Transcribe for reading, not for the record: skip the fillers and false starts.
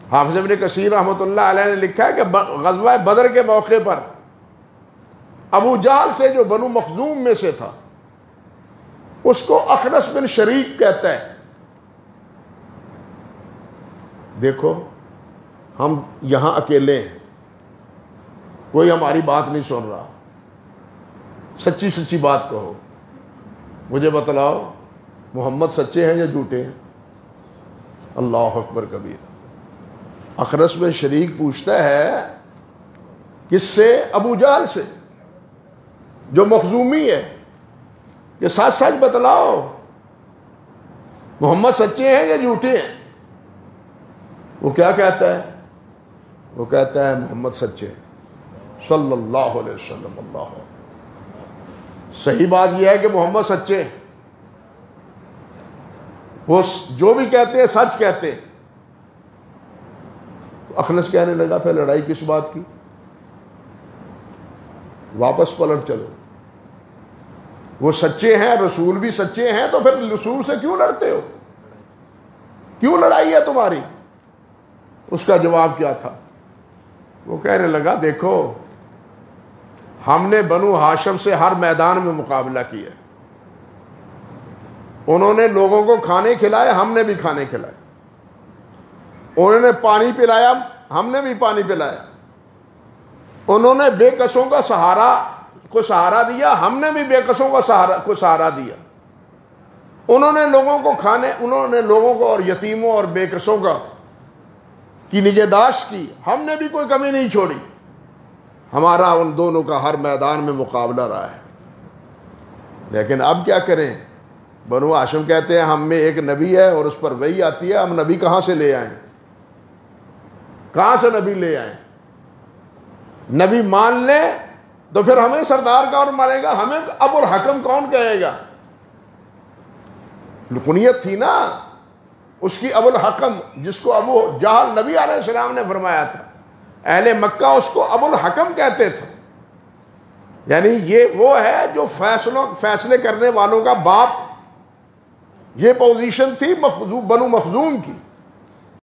हाफिज इब्न कसीर रहमतुल्लाह अलैह ने लिखा है कि ग़ज़वा बदर के मौके पर अबू जहल से जो बनु मखज़ूम में से था उसको अखनस बिन शरीक कहता है। देखो हम यहां अकेले हैं, कोई हमारी बात नहीं सुन रहा, सच्ची सच्ची बात कहो, मुझे बतलाओ मोहम्मद सच्चे हैं या झूठे हैं? अल्लाह अकबर कबीर। अखनस बिन शरीक पूछता है किससे? अबू जहल से जो मखजूमी है, कि सच सच बतलाओ मोहम्मद सच्चे हैं या झूठे हैं? वो क्या कहता है? वो कहता है मोहम्मद सच्चे हैं सल्लल्लाहु अलैहि वसल्लम। अल्लाह, सही बात यह है कि मोहम्मद सच्चे हैं, वो जो भी कहते हैं सच कहते हैं। तो अखनस कहने लगा फिर लड़ाई किस बात की, वापस पलट चलो, वो सच्चे हैं, रसूल भी सच्चे हैं, तो फिर रसूल से क्यों लड़ते हो, क्यों लड़ाई है तुम्हारी? उसका जवाब क्या था? वो कहने लगा देखो हमने बनु हाशिम से हर मैदान में मुकाबला किया, उन्होंने लोगों को खाने खिलाए, हमने भी खाने खिलाए, उन्होंने पानी पिलाया, हमने भी पानी पिलाया, उन्होंने बेकसों का सहारा दिया, हमने भी बेकसों का सहारा दिया, उन्होंने लोगों को और यतीमों और बेकसों की निगहदाश्त की, हमने भी कोई कमी नहीं छोड़ी। हमारा उन दोनों का हर मैदान में मुकाबला रहा है। लेकिन अब क्या करें? बनु हाशिम कहते हैं हम में एक नबी है और उस पर वही आती है, हम नबी कहाँ से ले आए? कहाँ से नबी ले आए? नबी मान ले तो फिर हमें सरदार कौन मानेगा, हमें अबुल हकम कौन कहेगा? कुनियत थी ना उसकी अबुल हकम, जिसको अबू जहल नबी अलैहिस्सलाम ने फरमाया था, अहले मक्का उसको अबुल हकम कहते थे। यानी ये वो है जो फैसले करने वालों का बाप। ये पोजीशन थी बनु मखजूम की।